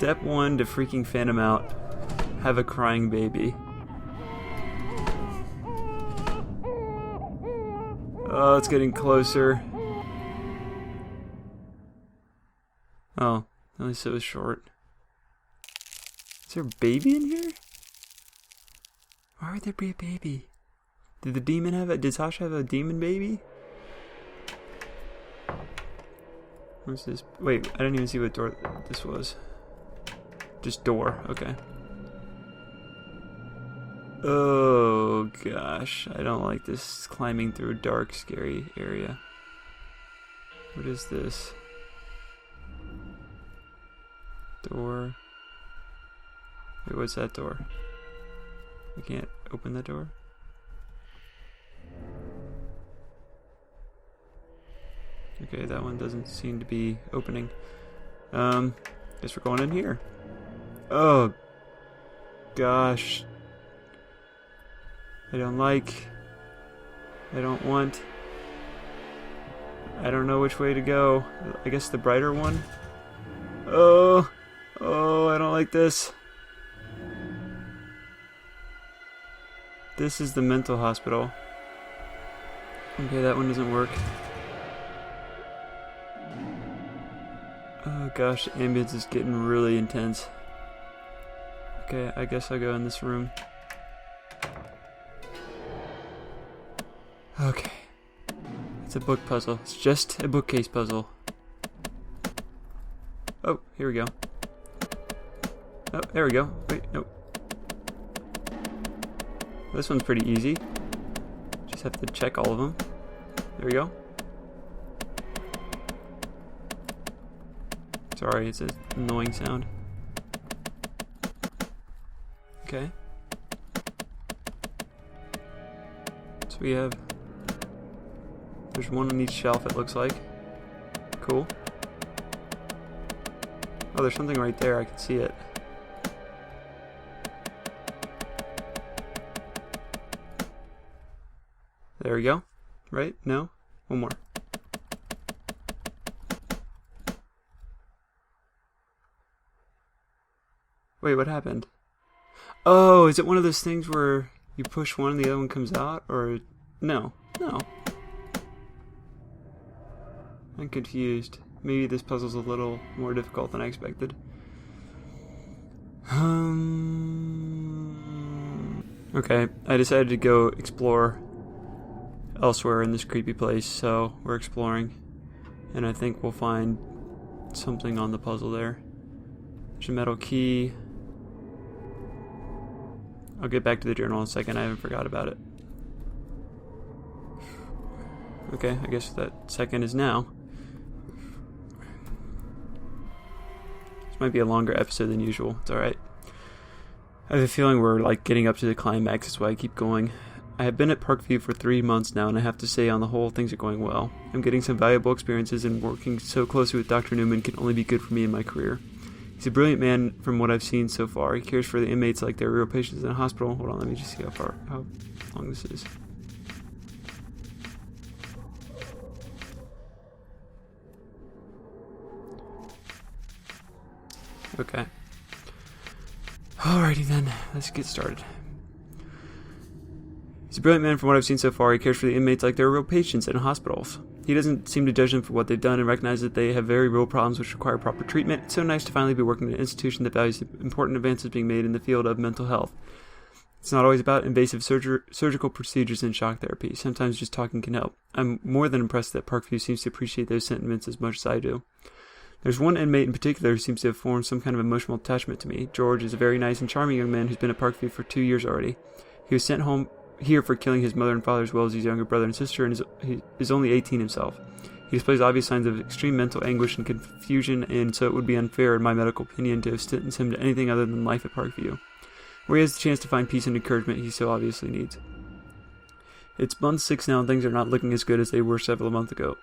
Step 1 to freaking fan him out. Have a crying baby. Oh, it's getting closer. Oh, at least it was short. Is there a baby in here? Why would there be a baby? Did the demon have it? Did Sasha have a demon baby? Where's this? Wait, I didn't even see what door this was. Just door, okay. Oh gosh, I don't like this climbing through a dark, scary area. What is this? Door. Wait, what's that door? I can't open the door? Okay, that one doesn't seem to be opening. Guess we're going in here. Oh gosh. I don't like. I don't want. I don't know which way to go. I guess the brighter one? Oh, I don't like this. This is the mental hospital. Okay, that one doesn't work. Oh gosh, the ambience is getting really intense. Okay, I guess I'll go in this room. Okay. It's a book puzzle. It's just a bookcase puzzle. Oh, here we go. Oh, there we go. Wait, nope. This one's pretty easy. Just have to check all of them. There we go. Sorry, it's an annoying sound. Okay. So we have... There's one on each shelf, it looks like. Cool. Oh, there's something right there. I can see it. There we go. Right? No? One more. Wait, what happened? Oh, is it one of those things where you push one and the other one comes out? Or... No. No. I'm confused. Maybe this puzzle's a little more difficult than I expected. Okay, I decided to go explore elsewhere in this creepy place, so we're exploring. And I think we'll find something on the puzzle there. There's a metal key. I'll get back to the journal in a second, I haven't forgot about it. Okay, I guess that second is now. This might be a longer episode than usual. It's alright. I have a feeling we're like getting up to the climax. That's why I keep going. I have been at Parkview for 3 months now, and I have to say on the whole things are going well. I'm getting some valuable experiences, and working so closely with Dr. Newman can only be good for me in my career. He's a brilliant man from what I've seen so far. He cares for the inmates like they're real patients in a hospital. Hold on, let me just see how long this is. Okay. Alrighty then, let's get started. He's a brilliant man from what I've seen so far. He cares for the inmates like they're real patients in hospitals. He doesn't seem to judge them for what they've done and recognize that they have very real problems which require proper treatment. It's so nice to finally be working in an institution that values the important advances being made in the field of mental health. It's not always about invasive surgical procedures and shock therapy. Sometimes just talking can help. I'm more than impressed that Parkview seems to appreciate those sentiments as much as I do. There's one inmate in particular who seems to have formed some kind of emotional attachment to me. George is a very nice and charming young man who's been at Parkview for 2 years already. He was sent home here for killing his mother and father as well as his younger brother and sister, and he is only 18 himself. He displays obvious signs of extreme mental anguish and confusion, and so it would be unfair, in my medical opinion, to have sentenced him to anything other than life at Parkview, where he has the chance to find peace and encouragement he so obviously needs. It's month 6 now, and things are not looking as good as they were several months ago.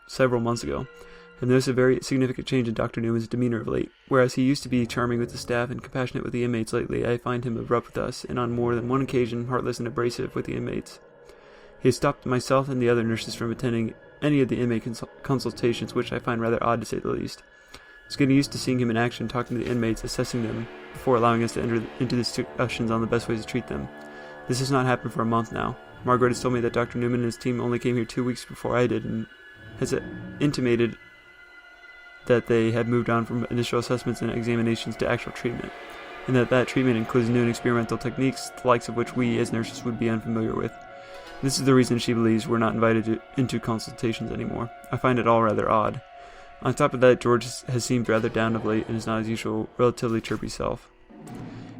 I've noticed a very significant change in Dr. Newman's demeanor of late. Whereas he used to be charming with the staff and compassionate with the inmates, lately I find him abrupt with us, and on more than one occasion heartless and abrasive with the inmates. He has stopped myself and the other nurses from attending any of the inmate consultations, which I find rather odd to say the least. was getting used to seeing him in action, talking to the inmates, assessing them, before allowing us to enter into discussions on the best ways to treat them. This has not happened for a month now. Margaret has told me that Dr. Newman and his team only came here 2 weeks before I did, and has intimated that they had moved on from initial assessments and examinations to actual treatment, and that treatment includes new and experimental techniques, the likes of which we as nurses would be unfamiliar with. This is the reason she believes we're not invited into consultations anymore. I find it all rather odd. On top of that, George has seemed rather down of late and is not his usual, relatively chirpy self.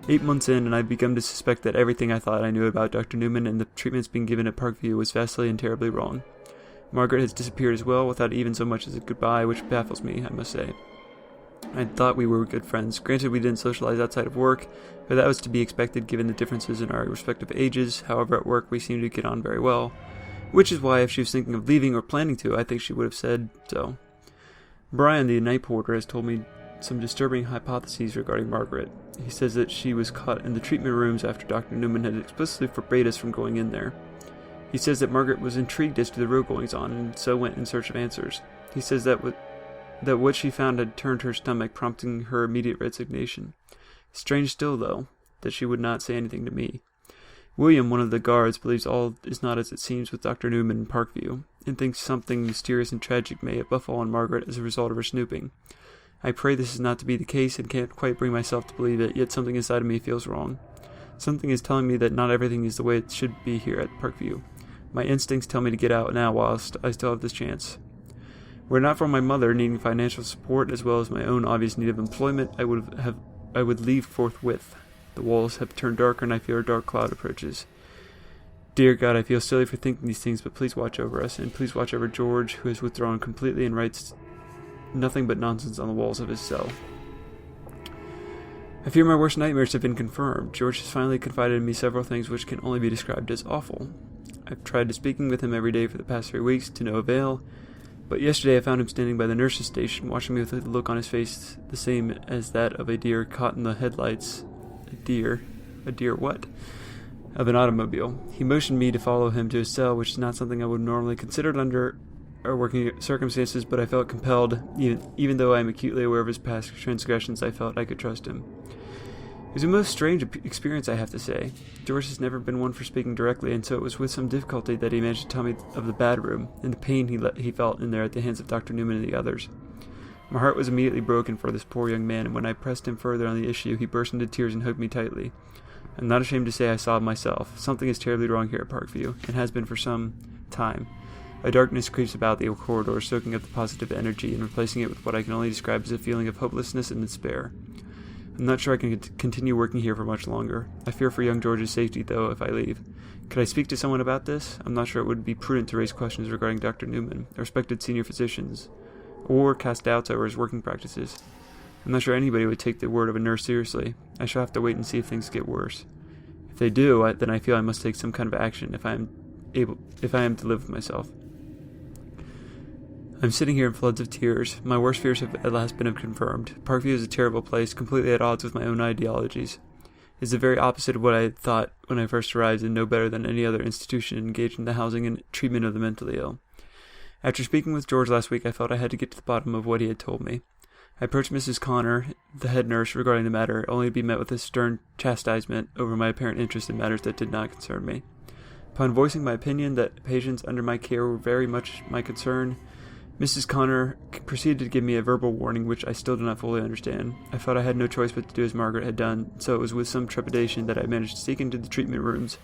8 months in, and I've begun to suspect that everything I thought I knew about Dr. Newman and the treatments being given at Parkview was vastly and terribly wrong. Margaret has disappeared as well, without even so much as a goodbye, which baffles me, I must say. I thought we were good friends. Granted, we didn't socialize outside of work, but that was to be expected given the differences in our respective ages. However, at work we seemed to get on very well, which is why if she was thinking of leaving or planning to, I think she would have said so. Brian, the night porter, has told me some disturbing hypotheses regarding Margaret. He says that she was caught in the treatment rooms after Dr. Newman had explicitly forbade us from going in there. He says that Margaret was intrigued as to the real goings-on, and so went in search of answers. He says that what she found had turned her stomach, prompting her immediate resignation. Strange still, though, that she would not say anything to me. William, one of the guards, believes all is not as it seems with Dr. Newman in Parkview, and thinks something mysterious and tragic may have befallen Margaret as a result of her snooping. I pray this is not to be the case and can't quite bring myself to believe it, yet something inside of me feels wrong. Something is telling me that not everything is the way it should be here at Parkview. My instincts tell me to get out now whilst I still have this chance. Were it not for my mother needing financial support as well as my own obvious need of employment, I would leave forthwith. The walls have turned darker and I fear a dark cloud approaches. Dear God, I feel silly for thinking these things, but please watch over us, and please watch over George, who has withdrawn completely and writes nothing but nonsense on the walls of his cell. I fear my worst nightmares have been confirmed. George has finally confided in me several things which can only be described as awful. I've tried speaking with him every day for the past 3 weeks, to no avail, but yesterday I found him standing by the nurse's station, watching me with a look on his face the same as that of a deer caught in the headlights. A deer what? Of an automobile. He motioned me to follow him to his cell, which is not something I would normally consider under our working circumstances, but I felt compelled, even though I am acutely aware of his past transgressions. I felt I could trust him. It was a most strange experience, I have to say. George has never been one for speaking directly, and so it was with some difficulty that he managed to tell me of the bad room, and the pain he felt in there at the hands of Dr. Newman and the others. My heart was immediately broken for this poor young man, and when I pressed him further on the issue, he burst into tears and hugged me tightly. I'm not ashamed to say I sobbed myself. Something is terribly wrong here at Parkview, and has been for some time. A darkness creeps about the corridor, soaking up the positive energy and replacing it with what I can only describe as a feeling of hopelessness and despair. I'm not sure I can continue working here for much longer. I fear for young George's safety, though, if I leave. Could I speak to someone about this? I'm not sure it would be prudent to raise questions regarding Dr. Newman, or respected senior physicians, or cast doubts over his working practices. I'm not sure anybody would take the word of a nurse seriously. I shall have to wait and see if things get worse. If they do, then I feel I must take some kind of action if I am to live with myself. I'm sitting here in floods of tears. My worst fears have at last been confirmed. Parkview is a terrible place, completely at odds with my own ideologies. It is the very opposite of what I had thought when I first arrived, and no better than any other institution engaged in the housing and treatment of the mentally ill. After speaking with George last week, I felt I had to get to the bottom of what he had told me. I approached Mrs. Connor, the head nurse, regarding the matter, only to be met with a stern chastisement over my apparent interest in matters that did not concern me. Upon voicing my opinion that patients under my care were very much my concern, Mrs. Connor proceeded to give me a verbal warning which I still do not fully understand. I felt I had no choice but to do as Margaret had done, so it was with some trepidation that I managed to sneak into the treatment rooms.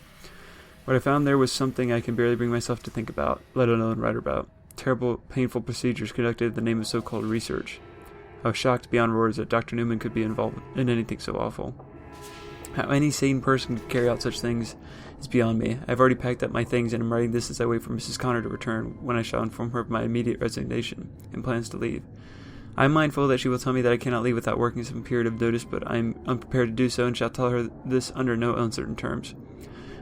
What I found there was something I can barely bring myself to think about, let alone write about. Terrible, painful procedures conducted in the name of so-called research. I was shocked beyond words that Dr. Newman could be involved in anything so awful. How any sane person could carry out such things is beyond me. I've already packed up my things and am writing this as I wait for Mrs. Connor to return, when I shall inform her of my immediate resignation and plans to leave. I am mindful that she will tell me that I cannot leave without working some period of notice, but I am unprepared to do so and shall tell her this under no uncertain terms.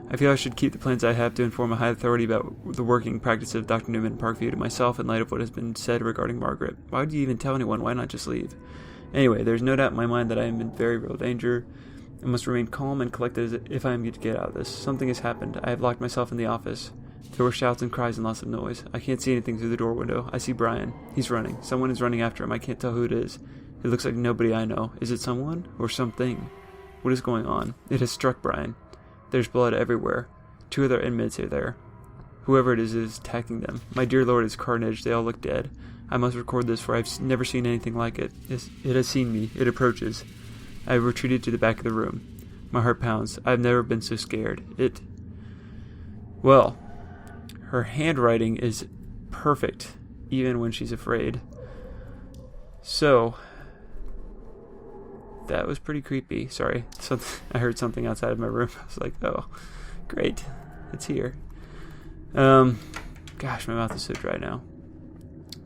I feel I should keep the plans I have to inform a high authority about the working practice of Dr. Newman in Parkview to myself in light of what has been said regarding Margaret. Why would you even tell anyone? Why not just leave? Anyway, there is no doubt in my mind that I am in very real danger. I must remain calm and collected if I am to get out of this. Something has happened. I have locked myself in the office. There were shouts and cries and lots of noise. I can't see anything through the door window. I see Brian. He's running. Someone is running after him. I can't tell who it is. It looks like nobody I know. Is it someone? Or something? What is going on? It has struck Brian. There's blood everywhere. 2 other inmates are there. Whoever it is attacking them. My dear Lord, it's carnage. They all look dead. I must record this, for I've never seen anything like it. It has seen me. It approaches. I have retreated to the back of the room. My heart pounds. I've never been so scared. Well, her handwriting is perfect, even when she's afraid. So, that was pretty creepy. Sorry, I heard something outside of my room. I was like, oh, great, it's here. Gosh, my mouth is so dry now.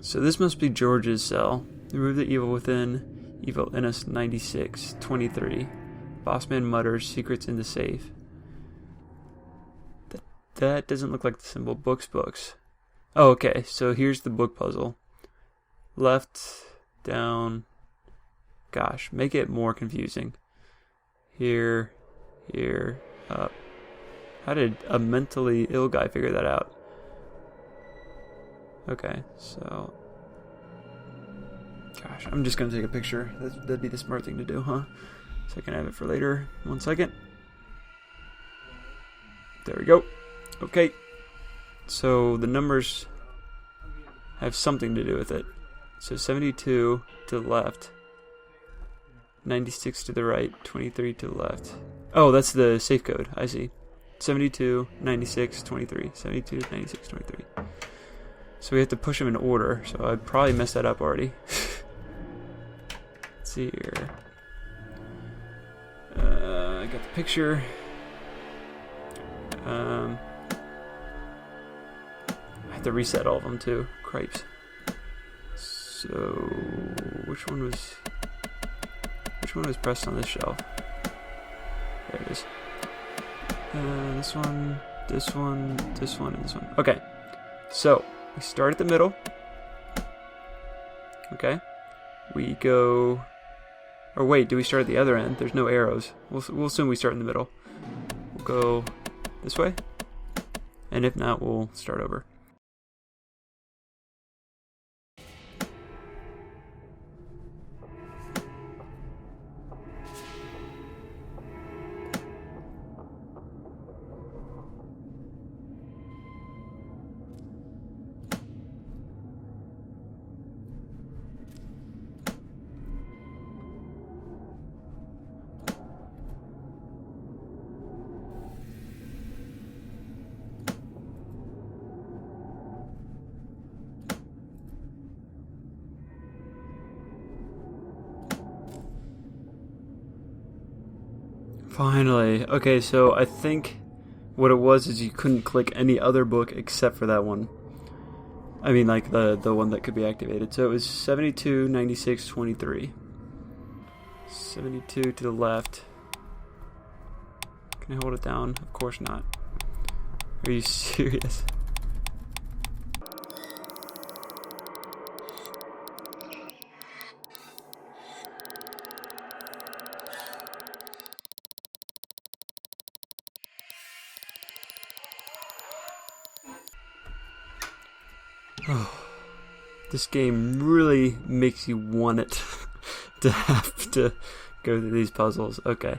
So this must be George's cell. Remove the evil within, evil in us 9623. Bossman mutters, secrets in the safe. That doesn't look like the symbol. Books. Oh, okay, so here's the book puzzle. Left, down. Gosh, make it more confusing. Here, up. How did a mentally ill guy figure that out? Okay, so... Gosh, I'm just going to take a picture. That'd be the smart thing to do, huh? So I can have it for later. 1 second. There we go. Okay. So the numbers have something to do with it. So 72 to the left. 96 to the right. 23 to the left. Oh, that's the safe code. I see. 72, 96, 23. 72, 96, 23. So we have to push them in order. So I probably messed that up already. Let's see here. I got the picture. I have to reset all of them too. Cripes. So which one was pressed on this shelf? There it is. This one, and this one. Okay. So we start at the middle. Okay. We go. Or wait, do we start at the other end? There's no arrows. We'll assume we start in the middle. We'll go this way. And if not, we'll start over. Finally. Okay, so I think what it was is you couldn't click any other book except for that one. I mean, like the one that could be activated. So it was 72, 96, 23. 72 to the left. Can I hold it down? Of course not. Are you serious? Oh, this game really makes you want it to have to go through these puzzles. Okay.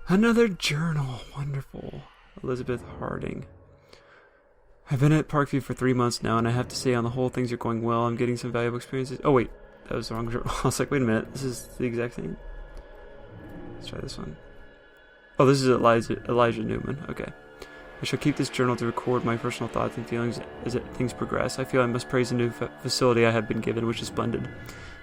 Another journal. Wonderful. Elizabeth Harding. I've been at Parkview for 3 months now, and I have to say, on the whole, things are going well. I'm getting some valuable experiences. Oh, wait. That was the wrong journal. I was like, wait a minute. This is the exact thing. Let's try this one. Oh, this is Elijah Newman. Okay. I shall keep this journal to record my personal thoughts and feelings as things progress. I feel I must praise the new facility I have been given, which is splendid.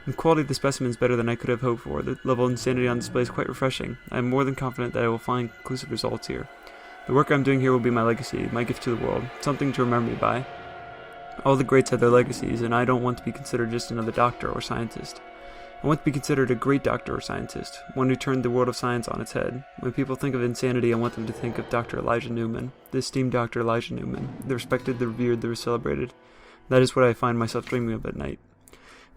The quality of the specimen is better than I could have hoped for. The level of insanity on display is quite refreshing. I am more than confident that I will find conclusive results here. The work I am doing here will be my legacy, my gift to the world, something to remember me by. All the greats have their legacies, and I don't want to be considered just another doctor or scientist. I want to be considered a great doctor or scientist, one who turned the world of science on its head. When people think of insanity, I want them to think of Dr. Elijah Newman, the esteemed Dr. Elijah Newman, the respected, the revered, the celebrated. That is what I find myself dreaming of at night.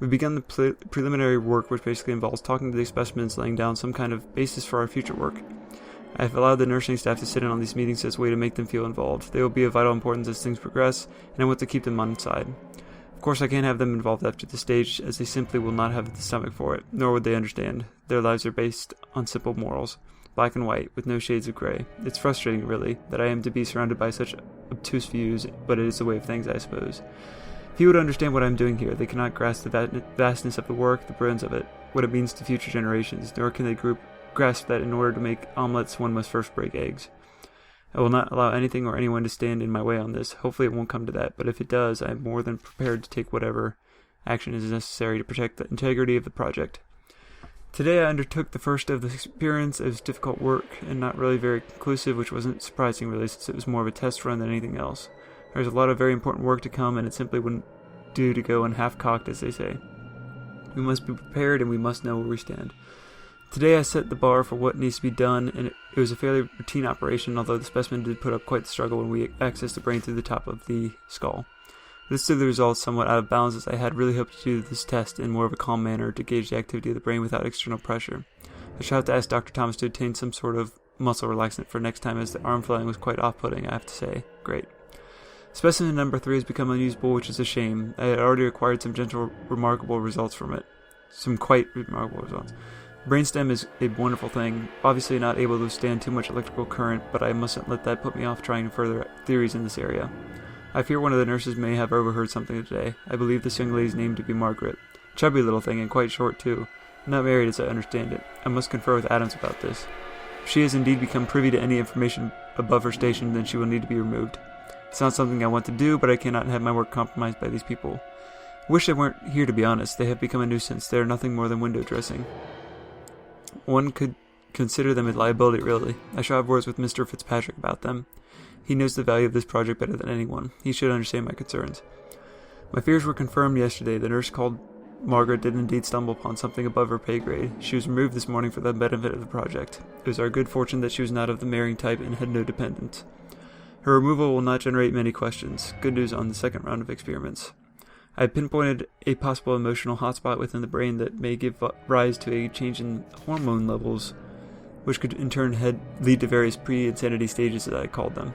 We've begun the preliminary work, which basically involves talking to the specimens, laying down some kind of basis for our future work. I have allowed the nursing staff to sit in on these meetings as a way to make them feel involved. They will be of vital importance as things progress, and I want to keep them on side. Of course, I can't have them involved after the stage, as they simply will not have the stomach for it, nor would they understand. Their lives are based on simple morals, black and white, with no shades of gray. It's frustrating, really, that I am to be surrounded by such obtuse views, but it is the way of things, I suppose. Few would understand what I am doing here. They cannot grasp the vastness of the work, the brilliance of it, what it means to future generations, nor can they grasp that in order to make omelets one must first break eggs. I will not allow anything or anyone to stand in my way on this. Hopefully it won't come to that, but if it does, I am more than prepared to take whatever action is necessary to protect the integrity of the project. Today I undertook the first of the experience. It was difficult work, and not really very conclusive, which wasn't surprising really, since it was more of a test run than anything else. There's a lot of very important work to come, and it simply wouldn't do to go in half-cocked, as they say. We must be prepared, and we must know where we stand. Today I set the bar for what needs to be done, and it was a fairly routine operation, although the specimen did put up quite the struggle when we accessed the brain through the top of the skull. This threw the results somewhat out of balance, as I had really hoped to do this test in more of a calm manner to gauge the activity of the brain without external pressure. I shall have to ask Dr. Thomas to obtain some sort of muscle relaxant for next time, as the arm flailing was quite off-putting, I have to say. Great. Specimen number 3 has become unusable, which is a shame. I had already acquired some remarkable results from it. Some quite remarkable results. Brainstem is a wonderful thing, obviously not able to withstand too much electrical current, but I mustn't let that put me off trying further theories in this area. I fear one of the nurses may have overheard something today. I believe this young lady's name to be Margaret. Chubby little thing, and quite short too. Not married as I understand it. I must confer with Adams about this. If she has indeed become privy to any information above her station, then she will need to be removed. It's not something I want to do, but I cannot have my work compromised by these people. I wish they weren't here, to be honest. They have become a nuisance. They are nothing more than window dressing. One could consider them a liability, really. I shall have words with Mr. Fitzpatrick about them. He knows the value of this project better than anyone. He should understand my concerns. My fears were confirmed yesterday. The nurse called Margaret did indeed stumble upon something above her pay grade. She was removed this morning for the benefit of the project. It was our good fortune that she was not of the marrying type and had no dependents. Her removal will not generate many questions. Good news on the second round of experiments. I have pinpointed a possible emotional hotspot within the brain that may give rise to a change in hormone levels, which could in turn lead to various pre-insanity stages, as I called them.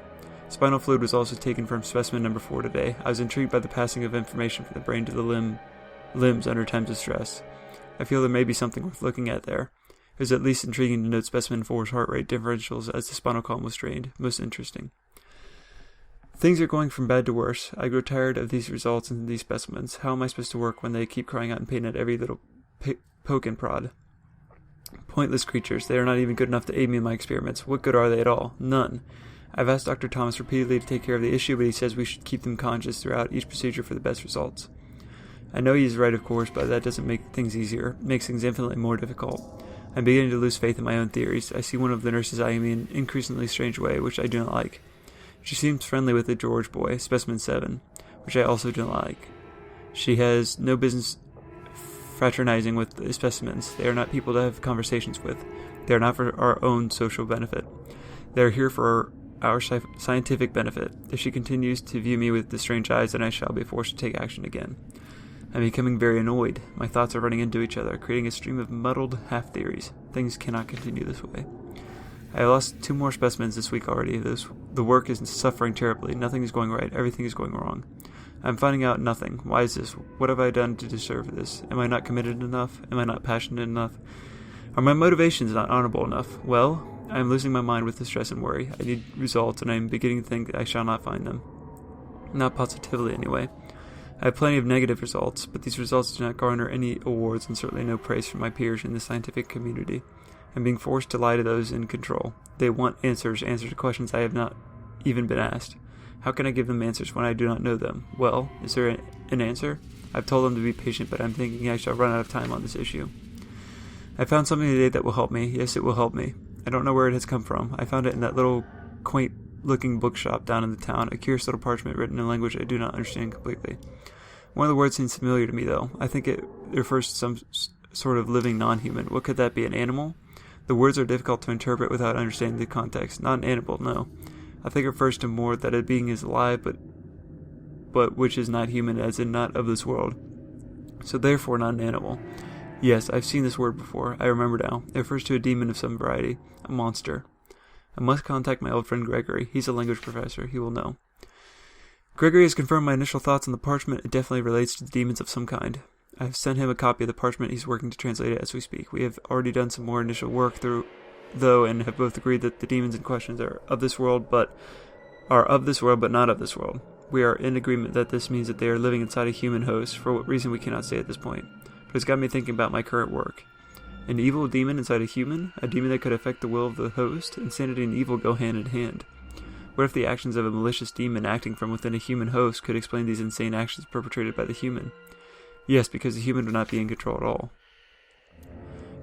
Spinal fluid was also taken from specimen number 4 today. I was intrigued by the passing of information from the brain to the limbs under times of stress. I feel there may be something worth looking at there. It was at least intriguing to note specimen 4's heart rate differentials as the spinal column was strained. Most interesting. Things are going from bad to worse. I grow tired of these results and these specimens. How am I supposed to work when they keep crying out in pain at every little poke and prod? Pointless creatures. They are not even good enough to aid me in my experiments. What good are they at all? None. I've asked Dr. Thomas repeatedly to take care of the issue, but he says we should keep them conscious throughout each procedure for the best results. I know he is right, of course, but that doesn't make things easier. It makes things infinitely more difficult. I'm beginning to lose faith in my own theories. I see one of the nurses eyeing me in an increasingly strange way, which I do not like. She seems friendly with the George boy, specimen 7, which I also do not like. She has no business fraternizing with the specimens. They are not people to have conversations with. They are not for our own social benefit. They are here for our scientific benefit. If she continues to view me with the strange eyes, then I shall be forced to take action again. I'm becoming very annoyed. My thoughts are running into each other, creating a stream of muddled half-theories. Things cannot continue this way. I have lost 2 more specimens this week already. The work is suffering terribly. Nothing is going right. Everything is going wrong. I'm finding out nothing. Why is this? What have I done to deserve this? Am I not committed enough? Am I not passionate enough? Are my motivations not honorable enough? Well, I am losing my mind with the stress and worry. I need results, and I am beginning to think that I shall not find them. Not positively, anyway. I have plenty of negative results, but these results do not garner any awards and certainly no praise from my peers in the scientific community. I'm being forced to lie to those in control. They want answers to questions I have not even been asked. How can I give them answers when I do not know them? Well, is there an answer? I've told them to be patient, but I'm thinking I shall run out of time on this issue. I found something today that will help me. Yes, it will help me. I don't know where it has come from. I found it in that little quaint-looking bookshop down in the town, a curious little parchment written in a language I do not understand completely. One of the words seems familiar to me, though. I think it refers to some sort of living non-human. What could that be, an animal? The words are difficult to interpret without understanding the context. Not an animal, no. I think it refers to more that a being is alive, but which is not human, as in not of this world. So therefore not an animal. Yes, I've seen this word before. I remember now. It refers to a demon of some variety. A monster. I must contact my old friend Gregory. He's a language professor. He will know. Gregory has confirmed my initial thoughts on the parchment. It definitely relates to the demons of some kind. I've sent him a copy of the parchment. He's working to translate it as we speak. We have already done some more initial work though, and have both agreed that the demons in question are of this world, but not of this world. We are in agreement that this means that they are living inside a human host, for what reason we cannot say at this point. But it's got me thinking about my current work. An evil demon inside a human? A demon that could affect the will of the host? Insanity and evil go hand in hand. What if the actions of a malicious demon acting from within a human host could explain these insane actions perpetrated by the human? Yes, because the human would not be in control at all.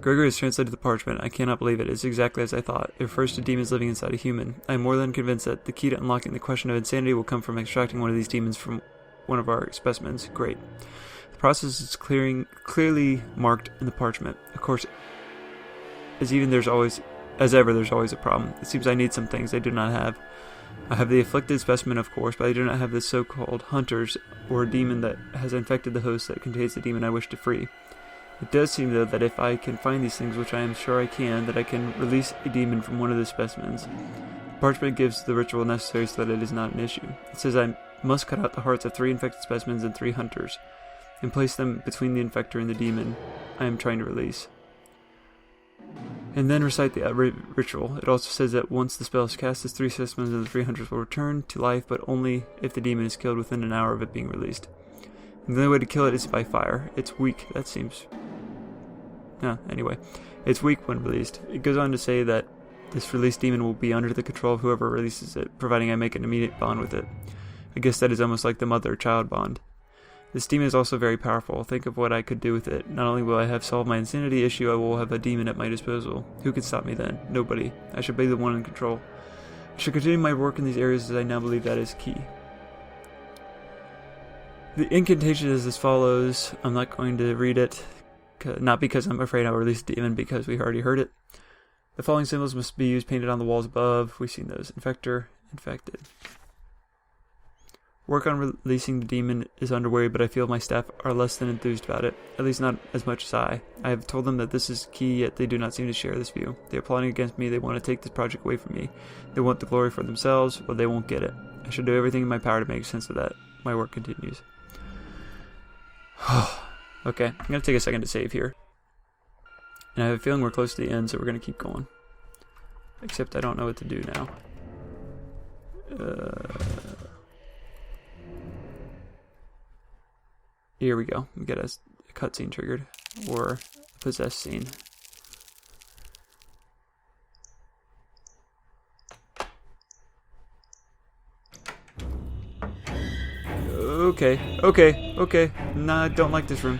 Gregory has translated the parchment. I cannot believe it. It's exactly as I thought. It refers to demons living inside a human. I am more than convinced that the key to unlocking the question of insanity will come from extracting one of these demons from one of our specimens. Great. The process is clearly marked in the parchment. Of course, there's always a problem. It seems I need some things I do not have. I have the afflicted specimen, of course, but I do not have the so-called hunters, or a demon that has infected the host that contains the demon I wish to free. It does seem, though, that if I can find these things, which I am sure I can, that I can release a demon from one of the specimens. The parchment gives the ritual necessary so that it is not an issue. It says I must cut out the hearts of 3 infected specimens and 3 hunters, and place them between the infector and the demon I am trying to release. And then recite the ritual. It also says that once the spell is cast, the 3 specimens and the 3 hunters will return to life, but only if the demon is killed within an hour of it being released. And the only way to kill it is by fire. It's weak. That seems... anyway. It's weak when released. It goes on to say that this released demon will be under the control of whoever releases it, providing I make an immediate bond with it. I guess that is almost like the mother-child bond. This demon is also very powerful. Think of what I could do with it. Not only will I have solved my insanity issue, I will have a demon at my disposal. Who can stop me then? Nobody. I should be the one in control. I should continue my work in these areas as I now believe that is key. The incantation is as follows. I'm not going to read it. Not because I'm afraid I'll release the demon, because we already heard it. The following symbols must be used painted on the walls above. We've seen those. Infector, infected. Work on releasing the demon is underway, but I feel my staff are less than enthused about it, at least not as much as I. I have told them that this is key, yet they do not seem to share this view. They are plotting against me. They want to take this project away from me. They want the glory for themselves, but they won't get it. I should do everything in my power to make sense of that. My work continues. Okay, I'm going to take a second to save here. And I have a feeling we're close to the end, so we're going to keep going. Except I don't know what to do now. Here we go. We get a cutscene triggered, or a possessed scene. Okay. Nah, I don't like this room.